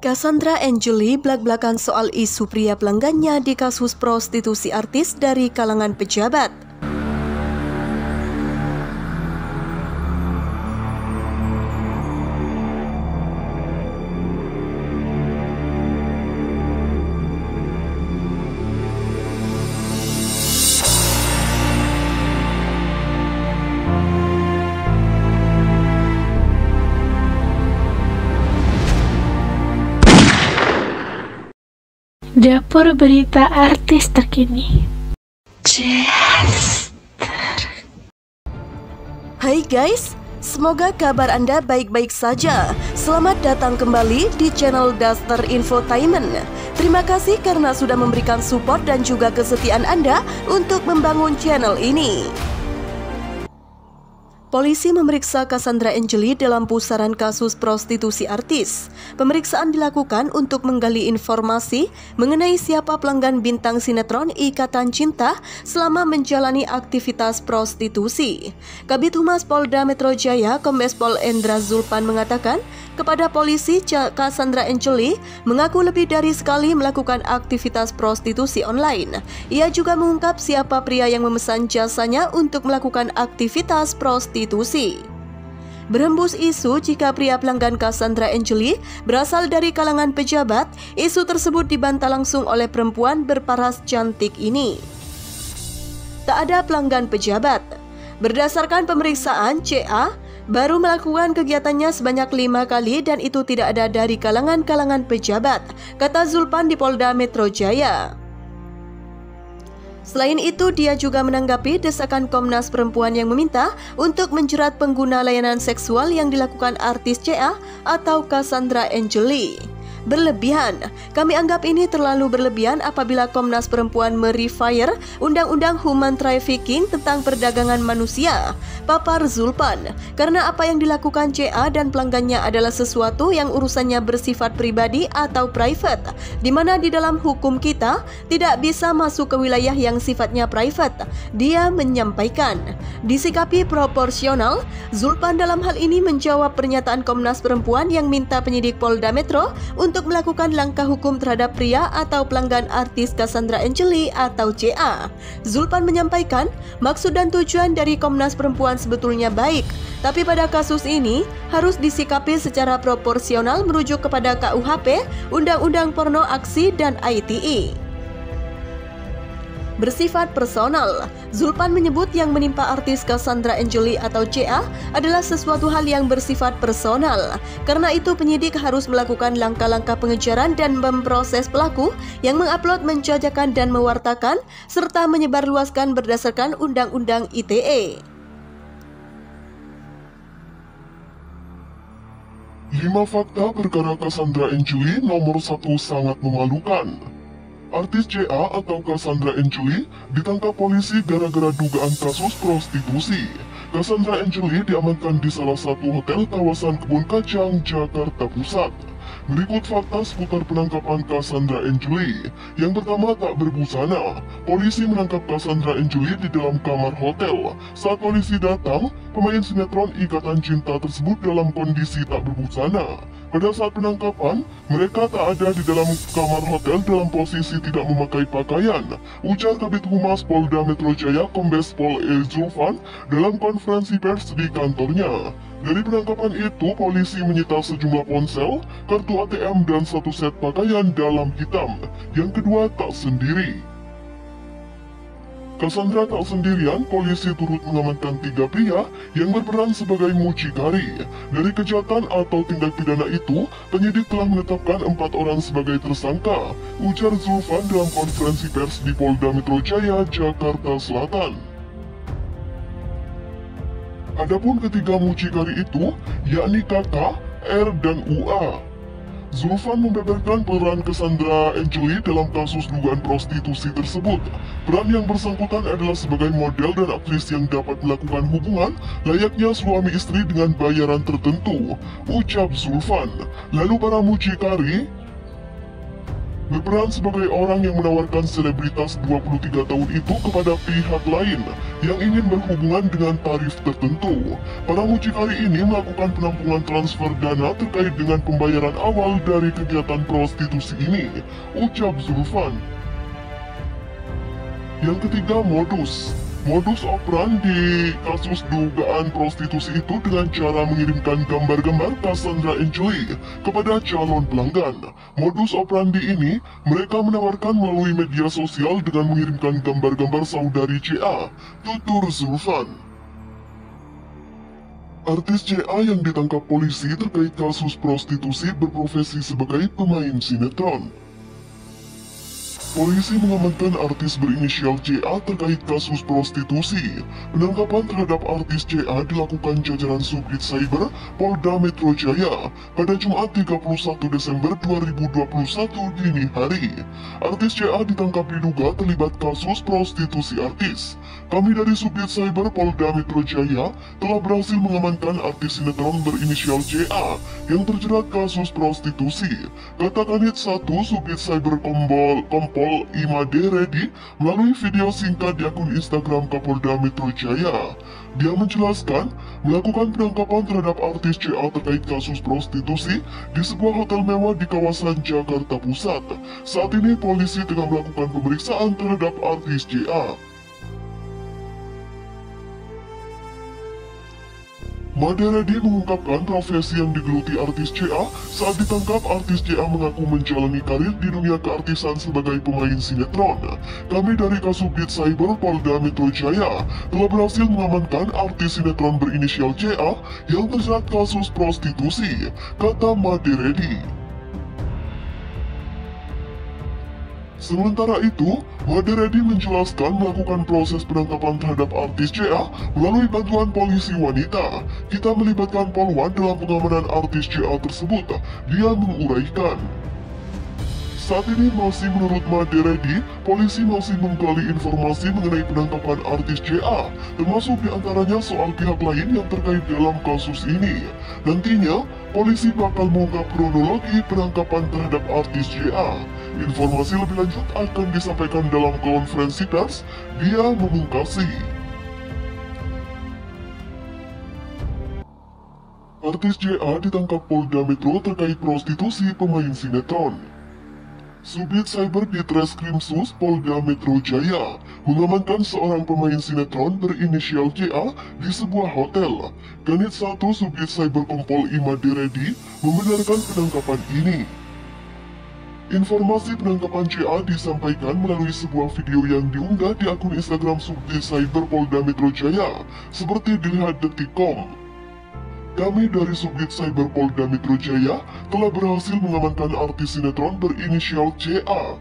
Cassandra Angeli blak-blakan soal isu pria pelanggannya di kasus prostitusi artis dari kalangan pejabat. Dapur berita artis terkini. Hai guys, semoga kabar Anda baik-baik saja. Selamat datang kembali di channel Daster Infotainment. Terima kasih karena sudah memberikan support dan juga kesetiaan Anda untuk membangun channel ini. Polisi memeriksa Cassandra Angeli dalam pusaran kasus prostitusi artis. Pemeriksaan dilakukan untuk menggali informasi mengenai siapa pelanggan bintang sinetron Ikatan Cinta selama menjalani aktivitas prostitusi. Kabid Humas Polda Metro Jaya, Kombes Pol Endra Zulpan mengatakan kepada polisi Cassandra Angeli mengaku lebih dari sekali melakukan aktivitas prostitusi online. Ia juga mengungkap siapa pria yang memesan jasanya untuk melakukan aktivitas prostitusi. Berhembus isu jika pria pelanggan Cassandra Angeli berasal dari kalangan pejabat, isu tersebut dibantah langsung oleh perempuan berparas cantik ini. Tak ada pelanggan pejabat. Berdasarkan pemeriksaan, CA baru melakukan kegiatannya sebanyak 5 kali dan itu tidak ada dari kalangan pejabat, kata Zulpan di Polda Metro Jaya. Selain itu, dia juga menanggapi desakan Komnas Perempuan yang meminta untuk menjerat pengguna layanan seksual yang dilakukan artis CA atau Cassandra Angeli. Berlebihan. Kami anggap ini terlalu berlebihan apabila Komnas Perempuan merefire Undang-Undang Human Trafficking tentang perdagangan manusia, papar Zulpan. Karena apa yang dilakukan CA dan pelanggannya adalah sesuatu yang urusannya bersifat pribadi atau private, di mana di dalam hukum kita tidak bisa masuk ke wilayah yang sifatnya private. Dia menyampaikan. Disikapi proporsional, Zulpan dalam hal ini menjawab pernyataan Komnas Perempuan yang minta penyidik Polda Metro untuk melakukan langkah hukum terhadap pria atau pelanggan artis Cassandra Angeli atau CA. Zulpan menyampaikan, maksud dan tujuan dari Komnas Perempuan sebetulnya baik, tapi pada kasus ini harus disikapi secara proporsional merujuk kepada KUHP, Undang-Undang Porno Aksi dan ITE. Bersifat personal, Zulpan menyebut yang menimpa artis Cassandra Angeli atau CA adalah sesuatu hal yang bersifat personal. Karena itu penyidik harus melakukan langkah-langkah pengejaran dan memproses pelaku yang mengupload, menjajakan dan mewartakan serta menyebarluaskan berdasarkan Undang-Undang ITE. 5 fakta perkara Cassandra Angeli. Nomor 1, sangat memalukan. Artis CA atau Cassandra Angeli ditangkap polisi gara-gara dugaan kasus prostitusi. Cassandra Angeli diamankan di salah satu hotel kawasan Kebun Kacang, Jakarta Pusat. Berikut fakta seputar penangkapan Cassandra Angeli. Yang pertama, tak berbusana. Polisi menangkap Cassandra Angeli di dalam kamar hotel. Saat polisi datang, pemain sinetron Ikatan Cinta tersebut dalam kondisi tak berbusana. Pada saat penangkapan, mereka tak ada di dalam kamar hotel dalam posisi tidak memakai pakaian, ujar Kabid Humas Polda Metro Jaya Kombes Pol Zulpan dalam konferensi pers di kantornya. Dari penangkapan itu, polisi menyita sejumlah ponsel, kartu ATM dan satu set pakaian dalam hitam. Yang kedua, tak sendiri. Cassandra tak sendirian, polisi turut mengamankan 3 pria yang berperan sebagai mucikari. Dari kejahatan atau tindak pidana itu, penyidik telah menetapkan 4 orang sebagai tersangka, ujar Zulpan dalam konferensi pers di Polda Metro Jaya, Jakarta Selatan. Adapun ketiga mucikari itu, yakni KK, R, dan UA. Zulpan membeberkan peran Cassandra Angeli dalam kasus dugaan prostitusi tersebut. Peran yang bersangkutan adalah sebagai model dan aktris yang dapat melakukan hubungan layaknya suami istri dengan bayaran tertentu, ucap Zulpan. Lalu para mucikari berperan sebagai orang yang menawarkan selebritas 23 tahun itu kepada pihak lain yang ingin berhubungan dengan tarif tertentu. Para mucikari ini melakukan penampungan transfer dana terkait dengan pembayaran awal dari kegiatan prostitusi ini, ucap Zulfan. Yang ketiga, modus. Modus operandi kasus dugaan prostitusi itu dengan cara mengirimkan gambar-gambar Cassandra Angeli kepada calon pelanggan. Modus operandi ini mereka menawarkan melalui media sosial dengan mengirimkan gambar-gambar saudari CA, tutur Zulfan. Artis CA yang ditangkap polisi terkait kasus prostitusi berprofesi sebagai pemain sinetron. Polisi mengamankan artis berinisial CA terkait kasus prostitusi. Penangkapan terhadap artis CA dilakukan jajaran Subdit Cyber Polda Metro Jaya pada Jumat 31 Desember 2021 dini hari. Artis CA ditangkap diduga terlibat kasus prostitusi artis. Kami dari Subdit Cyber Polda Metro Jaya telah berhasil mengamankan artis sinetron berinisial CA yang terjerat kasus prostitusi, kata Kanit 1 Subdit Cyber Kompol Imade Reddy melalui video singkat di akun Instagram Kapolda Metro Jaya. Dia menjelaskan melakukan penangkapan terhadap artis CA terkait kasus prostitusi di sebuah hotel mewah di kawasan Jakarta Pusat. Saat ini polisi tengah melakukan pemeriksaan terhadap artis CA. Made Reddy mengungkapkan profesi yang digeluti artis CA. Saat ditangkap, artis CA mengaku menjalani karir di dunia keartisan sebagai pemain sinetron. Kami dari Kasubdit Cyber Polda Metro Jaya telah berhasil mengamankan artis sinetron berinisial CA yang terjerat kasus prostitusi, kata Made Reddy. Sementara itu, Made Reddy menjelaskan melakukan proses penangkapan terhadap artis CA melalui bantuan polisi wanita. Kita melibatkan Polwan dalam pengamanan artis CA tersebut, dia menguraikan. Saat ini masih menurut Made Reddy, polisi masih menggali informasi mengenai penangkapan artis CA, termasuk diantaranya soal pihak lain yang terkait dalam kasus ini. Nantinya, polisi bakal mengungkap kronologi penangkapan terhadap artis CA. Informasi lebih lanjut akan disampaikan dalam konferensi pers, dia memungkasi. Artis CA ditangkap Polda Metro terkait prostitusi pemain sinetron. Subdit Cyber Ditreskrimsus Polda Metro Jaya mengamankan seorang pemain sinetron berinisial CA di sebuah hotel. Kanit 1 Subdit Cyber Kompol Imade Reddy membenarkan penangkapan ini. Informasi penangkapan CA disampaikan melalui sebuah video yang diunggah di akun Instagram Subdit Cyber Polda Metro Jaya, seperti dilihat detik.com. Kami dari Subdit Cyber Polda Metro Jaya telah berhasil mengamankan artis sinetron berinisial CA